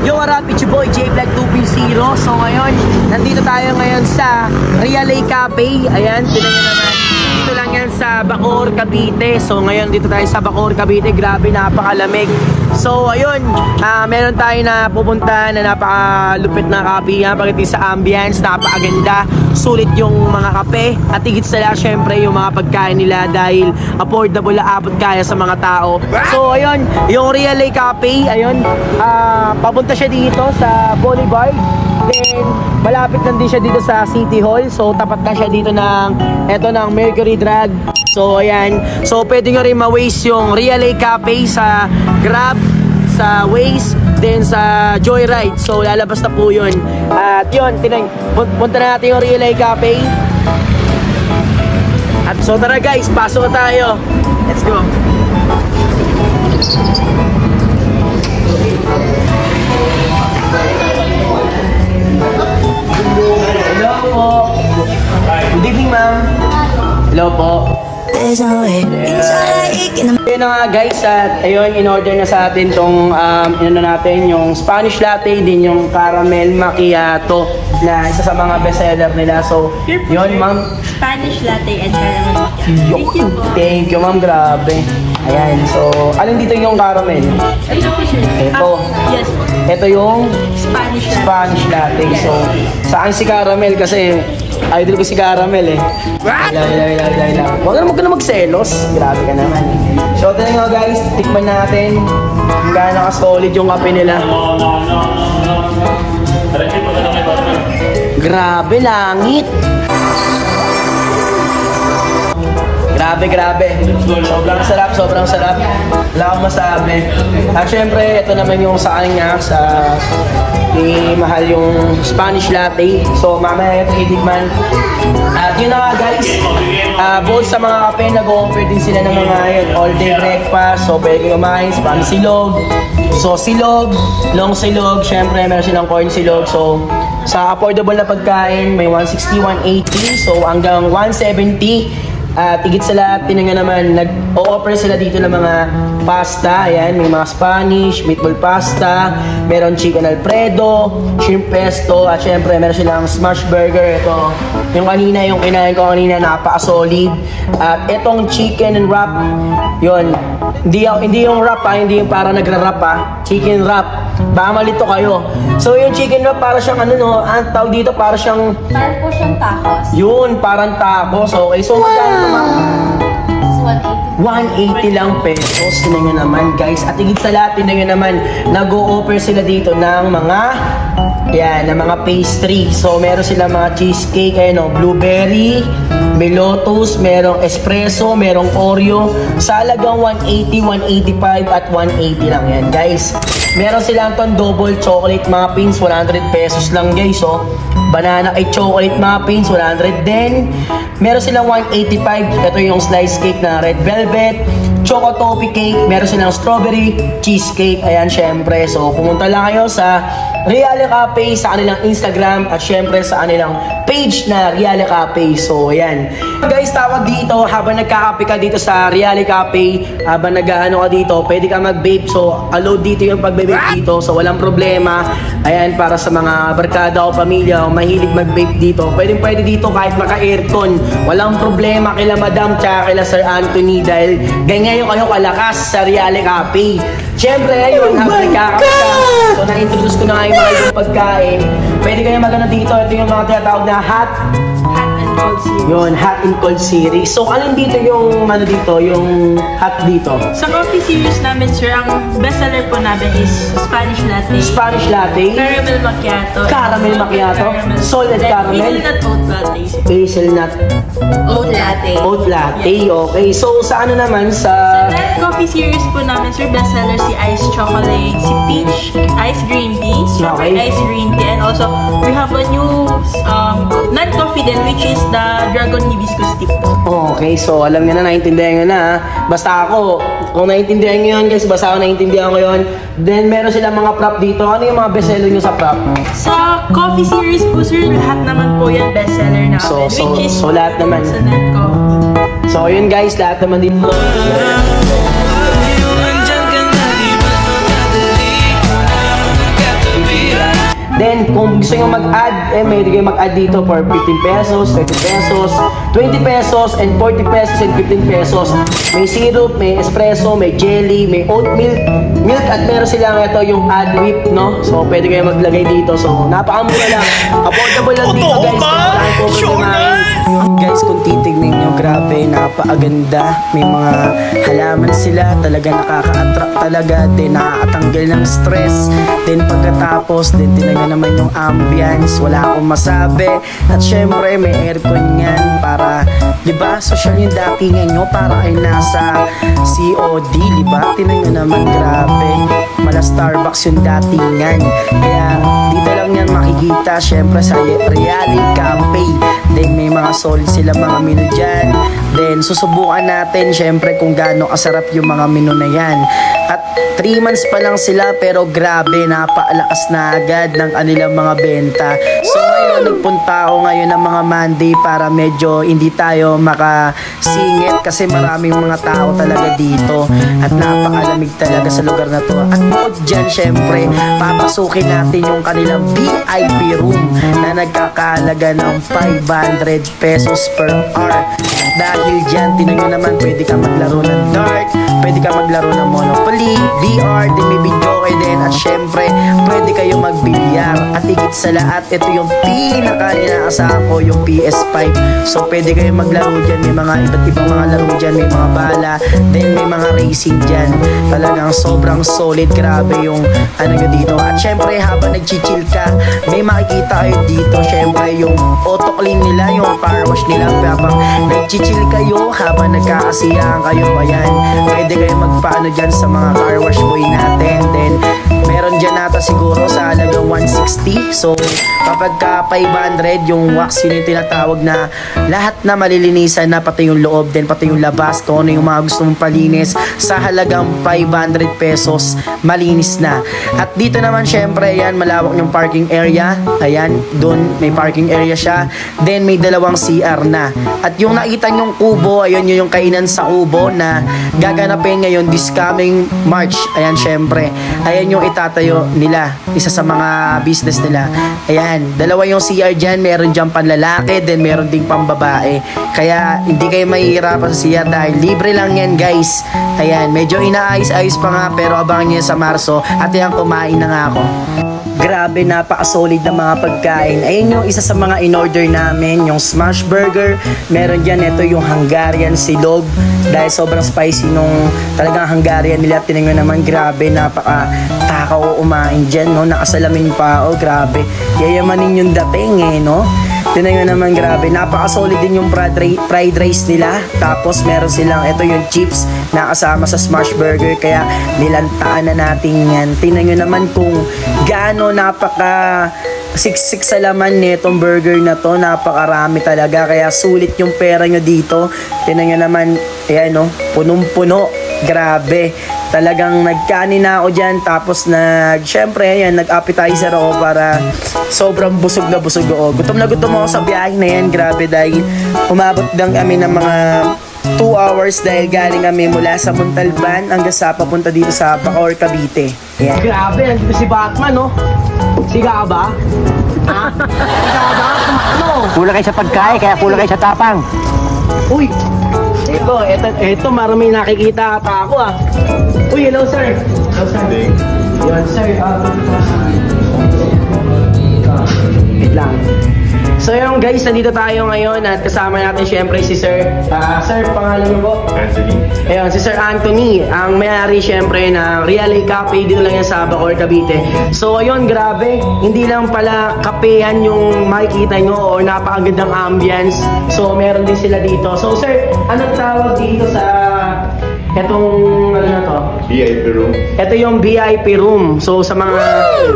Yo, what up? It's your boy, J-Vlog 2.0. So ngayon, nandito tayo ngayon sa Rialay Cafe. Ayan, tignan nyo naman. Dito lang yan sa Bacoor, Cavite. So ngayon, dito tayo sa Bacoor, Cavite. Grabe, napakalamig. So ayun, meron tayo na pupunta na napakalupit na cafe. Pagdating sa ambience, napakaganda. Sulit yung mga kape. At higit sa lahat, syempre, yung mga pagkain nila dahil affordable na abot kaya sa mga tao. So ayun, yung Rialay Cafe, ayun, papunta siya dito sa Boulevard. Then malapit lang din siya dito sa City Hall. So tapat na siya dito ng Mercury Drug. So ayan, so pwede nyo rin ma-waste yung Rialay Cafe sa Grab, sa Waze, then sa Joyride. So lalabas na po yun. At yun, punta na natin yung Rialay Cafe. At so tara guys, pasok na tayo. Let's go. Hello po. Good evening, ma'am. Hello po. Ayun na nga guys, at ayun, in-order na sa atin tong yung Spanish latte, din yung caramel macchiato na isa sa mga bestseller nila. So, yun ma'am, Spanish latte and caramel macchiato. Thank you ma'am, grabe. Ayan, so, alin dito yung caramel? Ito po sir. Ito. Yes po. Ito yung Spanish latte. So, saan si caramel? Kasi idol ko si caramel eh. Huwag ka na magselos. Grabe ka naman. So, ito nga guys, tikman natin kung gaano ka-solid yung kape nila. Grabe, langit. Grabe. Sobrang sarap. Wala akong masabi. At syempre, ito naman yung sa akin nga, mahal yung Spanish latte. So, mamaya ito itigman. At yun na nga guys, both sa mga kape, nag-offer din sila ng mga all day breakfast. So, pwede kayo kumain, Spanish silog, so silog, long silog, syempre meron silang corn silog. So, sa affordable na pagkain, may 160, 180, so hanggang 170. At higit sa lahat, tinangan naman, nag-o-offer sila dito ng mga pasta. Ayan, may mga Spanish, meatball pasta, meron chicken alfredo, shrimp pesto, at syempre meron silang smash burger. Ito, yung kinain ko kanina, napaka-solid. At itong chicken and wrap, yun, hindi yung wrap hindi yung para nagra-wrap chicken wrap. Baka malito kayo. So yung chicken wrap, para siyang ang tawag dito, para siyang tacos. Yun, parang tacos. Okay, so magkano ito ma'am? 180 lang pesos. Tinan nyo naman guys. At higit sa lahat, tinan nyo naman, nag-o-offer sila dito ng mga mga pastry. So meron sila mga cheesecake, blueberry, may lotus, merong espresso, merong Oreo. Sa halagang 180, 185 at 180 lang yan guys. Meron silang double chocolate muffins, 100 pesos lang guys. So banana chocolate muffins, 100 din. Meron silang 185. Ito yung slice cake na red velvet, choco toffee cake, meron silang strawberry cheesecake. Ayan, syempre. So pumunta lang kayo sa Rialay Cafe, sa kanilang Instagram, at syempre sa kanilang page na Rialay Cafe. So ayan guys, tawag dito habang nagkakape ka dito sa Rialay Cafe, habang nag-ano ka dito, pwede ka mag-vape. So allowed dito yung pag-vape dito, so walang problema. Ayan, para sa mga barkada o pamilya o mahilig mag-vape dito, pwede dito kahit maka-aircon, walang problema kila Madam tsaka kila Sir Anthony, dahil ganyan kayo kalakas sa Rialay Cafe. Siyempre, ayun, habang nagkakape ka, so na-introduce ko na nga yung mga ibang pagkain. Pwede kayo magana dito. Ito yung mga tinatawag na hot and cold series. Yun, hot and cold series. So, alin dito yung yung hot dito? Sa coffee series namin, sir, ang bestseller po namin is Spanish latte. Spanish latte. Caramel macchiato. Caramel macchiato. Salted caramel. Hazelnut oat latte. Hazelnut oat latte. Oat latte, okay. So, sa naman sa red coffee series po namin, sir, bestseller si Ice Chocolate, si Peach Ice Green Tea, Strawberry Ice Green Tea, and also we have a new non-coffee din, which is the Dragon Hibiscus Tip. Okay, so alam nyo na, naiintindihan nyo na. Basta ako, kung naiintindihan nyo yun guys, basta ako naiintindihan ko yun. Then meron silang mga prop dito. Ano yung mga bestseller nyo sa prop? Sa coffee series po, sir, lahat naman po yan bestseller namin. So lahat naman. Sa non-coffee. So yun guys, lahat naman din po. Then, kung gusto nyo mag-add, pwede kayo mag-add dito for 15 pesos, 30 pesos, 20 pesos, and 40 pesos, and 15 pesos. May syrup, may espresso, may jelly, may oat milk, at meron silang ito yung add whip, no? So, pwede kayo maglagay dito. So, napakamura lang. Affordable lang dito, guys. Guys, kung titignan nyo, grabe, napakaganda. May mga halaman sila, talaga nakaka-attract talaga. Then, nakakatanggal ng stress. Then, pagkatapos, tinignan naman yung ambience, wala akong masabi. At syempre, may aircon yan para, di ba, social yung datingan nyo, para kayo nasa COD, di ba? Tinignan naman, grabe. Mala Starbucks yung datingan. Kaya, dito lang yan makikita, syempre, sa Reality Cafe. Then, may mga solid sila mga menu dyan. Then, susubukan natin, syempre, kung gaano kasarap yung mga menu na yan. At 3 months pa lang sila, pero grabe, napakalakas na agad ng kanilang mga benta. So, ngayon, nagpunta ako ngayon ng mga Monday para medyo hindi tayo makasingit kasi maraming mga tao talaga dito. At napakalamig talaga sa lugar na to. At bukod dyan, syempre, papasukin natin yung kanilang VIP room na nagkakahalaga ng 500 pesos per hour. Dahil dyan, tinanong naman, pwede ka maglaro ng dart, pwede ka maglaro ng Monopoly, VR, din may video kayo din, at syempre, pwede kayo magbilyar. At higit sa lahat, ito yung pinaka-inaasahan ko, yung PS5. So, pwede kayo maglaro dyan, may mga iba't ibang mga laro dyan, may mga bala, then may mga racing dyan. Talagang sobrang solid, grabe yung ano nyo dito. At syempre, habang nag-chill ka, may makikita kayo dito, syempre, yung auto clean nila, yung power wash nila, habang nag-chill kayo, habang nagkakasiyahan kayo, ayan, pwede kayo magpaano dyan sa mga car wash boy natin. Then, meron dyan nata siguro sa halagang 160. So, kapag ka 500, yung wax, yun yung tinatawag na lahat na malilinisan na, pati yung loob, then pati yung labas, to ano yung mga gusto mong palinis, sa halagang 500 pesos, malinis na. At dito naman, syempre, ayan, malawak yung parking area. Ayan, doon, may parking area siya. Then, may dalawang CR na. At yung nakita yung kubo, ayun yung kainan sa kubo na gaganapin ngayon this coming March. Ayan, syempre, ayan yung itatayo nila, isa sa mga business nila. Ayan, dalawa yung CR dyan, meron dyan panlalaki, then meron ding pambabae. Kaya hindi kayo mahihirapan sa CR dahil libre lang yan, guys. Ayan, medyo inaayos-ayos pa nga, pero abangan nyo sa Marso. At yan, kumain na nga ako. Grabe, napaka-solid na mga pagkain. Ayun yung isa sa mga in-order namin, yung smash burger. Meron dyan, ito yung Hungarian silog. Dahil sobrang spicy nung talagang Hungarian nila. Tinignan naman, grabe, napaka-takaw umain dyan, no? Nakasalamin pa, oh, grabe. Yayamanin yung dating, eh, no? Tinignan naman, grabe, napaka-solid din yung fried rice nila. Tapos meron silang, ito yung chips na kasama sa smash burger. Kaya nilantaan na natin yan. Tinignan naman kung gaano napaka siksik sa laman nitong burger na to. Napakarami talaga. Kaya sulit yung pera nyo dito. Tinignan naman, ayan, no? Punong-puno. Grabe. Talagang nagkanin na ako dyan. Tapos syempre, ayan, nag-appetizer ako para sobrang busog na busog ako. Gutom na gutom ako sa biyahe na yan. Grabe, dahil umabot lang kami ng mga 2 hours dahil galing kami mula sa Montalban hanggang sa papunta dito sa Bacoor, Cavite. Ayan. Grabe, nandito si Batman, no? Siga ka ba? Ha? Siga ka ba? Ano? Kulang kayo sa pagkain, kaya kulang kayo sa tapang. Uy! Ito, marami nakikita ata ako, ah. Uy, hello, sir. Hello, sir. Yan, sir. Wait lang. So yun, guys, nandito tayo ngayon at kasama natin syempre si Sir. Sir, pangalan niyo po? Anthony. Ayun, si Sir Anthony, ang may-ari syempre na Reality Cafe, dito lang yan sa Bacoor, Cavite. So ayun, grabe, hindi lang pala kapehan yung makikita nyo or napakagandang ambience. So meron din sila dito. So sir, anong tawag dito sa etong ano na to? VIP room. Ito yung VIP room. So sa mga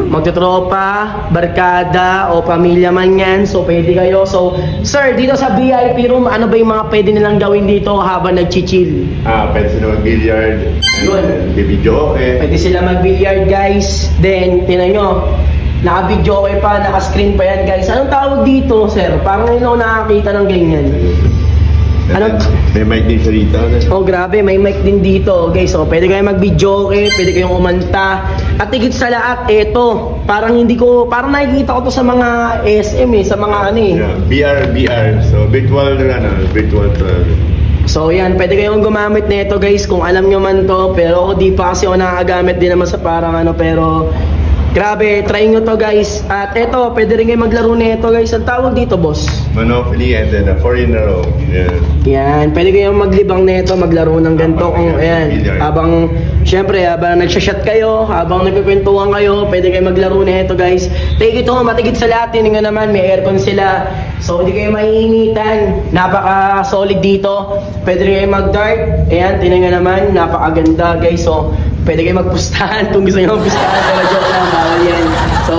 magtutropa, barkada o pamilya man yan, so pwede kayo. So sir, dito sa VIP room, ano ba yung mga pwede nilang gawin dito habang nag-chill? Pwede sila mag-billiard. Mag-video, okay. Pwede sila mag-billiard, guys. Then, tinan nyo, naka-video okay pa, naka-screen pa yan, guys. Anong tawag dito, sir? Parang ngayon ako nakakita ng ganyan. Anong May mic din siya dito. Oh, grabe, may mic din dito, guys. So, pwede kayong mag-video, pwede kayong umanta. At higit sa lahat, eto, parang nakikita ko to sa mga SM sa mga ano BR. So, virtual travel. So, yan, pwede kayong gumamit nito, guys, kung alam nyo man to. Pero ako di pa kasi ako nakagamit din naman sa parang pero grabe, try nyo to, guys. At eto, pwede rin kayo maglaro nito, guys. Ang tawag dito, boss? Monopoly and then 4 in a row. Yan, pwede kayong maglibang nito, maglaro ng ganito. Habang nagsashot kayo, habang nagkukwentuhan kayo, pwede kayong maglaro nito, guys. Take it home, matigit sa lahat. Yun nga naman, may aircon sila. So, hindi kayo maiinitan. Napaka-solid dito. Pwede rin kayo mag-dart. Ayan, tinan nga naman, napakaganda, guys. So, pwede kayo magpustahan kung gusto nyo magpustahan. Pero joke lang, bawal yan. So,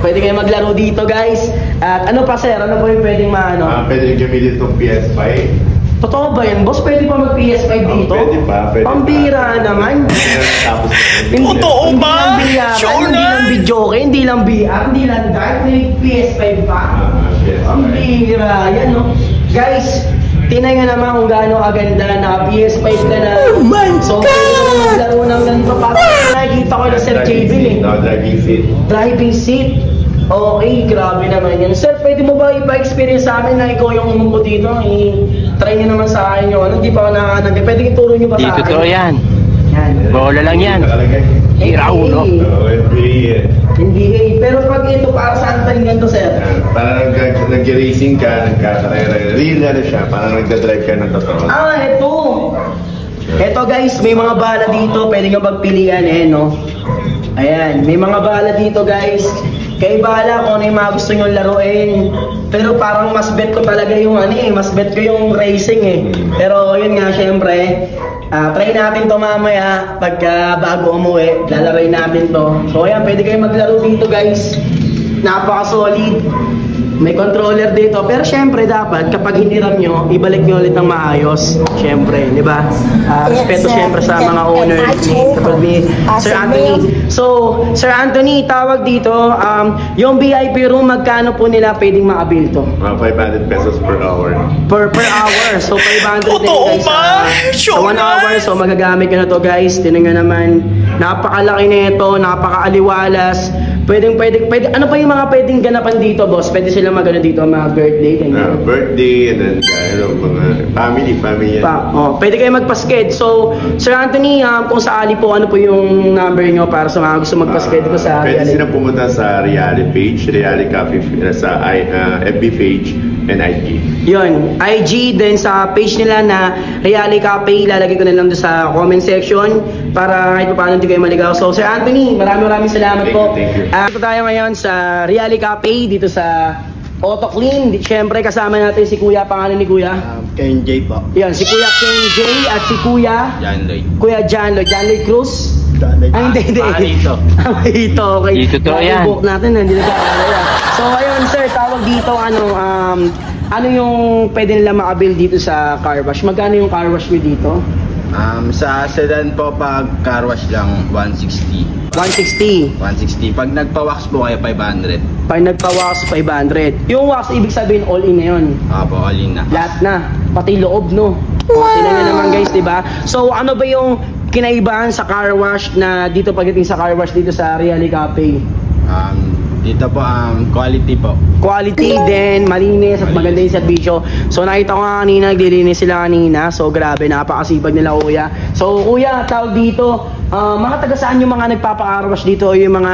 pwede kayo maglaro dito, guys. At ano pa, sir? Ano po yung pwedeng pwede rin gamitin itong PS5. Totoo ba yan, boss? Pwede pa mag-PS5 dito? Pwede pa. Pambira naman. Tapos, totoo ba? Sure na? Hindi lang video, hindi lang VR, hindi lang dart, may PS5 pa. Pambira. Yan, no? Guys, tinay nga naman kung gaano kaganda na PS5 ka na. Oh my God! So, pwede ka maglaro ng ganito. Parang nakikita ko na Sir Jabil Driving seat. Okay, grabe naman yan. Sir, pwede mo ba ipa-experience sa amin na ikaw yung umupo dito? I-try nyo naman sa akin yun. Hindi pa ako nakakaganda. Pwede ituro nyo pa sa akin. Totoo yan. Bola lang yan. Hira ulo. NBA. Pero pag ito, para saan tayo ganito, sir? Parang nag-racing ka, nagkakarera. Real na siya. Parang nagdadrive ka ng totoo. Ito. Ito, guys, may mga bala dito. Pwede nyo magpilian, no? Ayan, may mga bala dito, guys. Kayo bahala kung ano yung mga gusto nyo laruin. Pero parang mas bet ko talaga yung mas bet ko yung racing Pero yun nga, syempre, try natin to mamaya pagka bago umuwi. Lalaroin natin to. So ayan, pwede kayo maglaro dito, guys. Napaka-solid. May controller dito. Pero syempre dapat kapag hiniram nyo, ibalik nyo ulit ng maayos. Syempre, di ba? Respeto syempre sa mga owner ni Sir Anthony. So, Sir Anthony, tawag dito, yung VIP room, magkano po nila pwedeng ma-avail to? 500 pesos per hour. Per hour. So, 500 din, guys. So, 1 hour. So, magagamit nyo na to, guys. Tinan nyo naman. Napakalaki na ito. Napaka-aliwalas. Pwede. Ano pa yung mga pwedeng ganapan dito, boss? Pwede sila magano dito, mga birthday, birthday, and then, mga family. Pwede kayo magpasked. So, Sir Anthony, kung sakali po, ano po yung number nyo para sa mga gusto magpasked ko sa Pwede sila pumunta sa Reali page, Reali Cafe, sa FB page, and IG. Yun, IG, then sa page nila na Reali Cafe, ilalagay ko na lang doon sa comment section para kahit paano hindi kayo maligaw. So, Sir Anthony, maraming salamat po. Thank you. Ito tayo ngayon sa Reali Cafe, dito sa Auto Clean. Siyempre, kasama natin si Kuya, pangalan ni Kuya? Ken J po. Yan, si Kuya Ken J at si Kuya? John Lloyd. Kuya John Lloyd Cruz? Hindi. Dito. Dito, okay. Dito to yan. Book natin, hindi nagkakala. So, ayun, sir, tawag dito, ano yung pwede nila ma-avail dito sa car wash? Magkano yung car wash nyo dito? Sa sedan po, pag car wash lang, 160. 160. Pag nagpa-wax po kayo, 500. Pag nagpa-wax, 500. Yung wax, ibig sabihin all in na yun. Opo, all in na. Lahat na. Pati loob, no? Tingnan nyo naman, guys, diba? So, ano ba yung kinaibahan sa car wash na dito pagdating sa car wash dito sa Reali Cafe? Dito po, quality po. Quality din, malinis at maganda yung serbisyo. So nakita ko nga kanina, naglilinis sila kanina. So grabe, napakasipag nila, kuya. So kuya, tawag dito, mga taga saan yung mga nagpapa-carwash dito o yung mga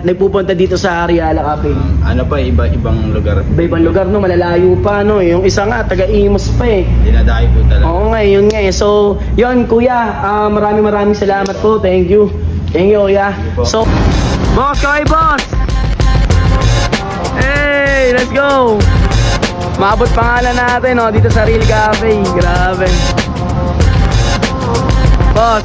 nagpupunta dito sa Reali Cafe? Ano pa, iba-ibang lugar. Iba-ibang lugar, no? Malalayo pa, no? Yung isa nga, taga-Imos pa eh. Dinadayo po talaga. Oo nga, yun nga eh. So, yun kuya, maraming salamat po. Thank you. Thank you, kuya. So, boss, kaway boss! Hey, let's go! Maabot pangalan natin, dito sa Reali Cafe. Grabe. Boss,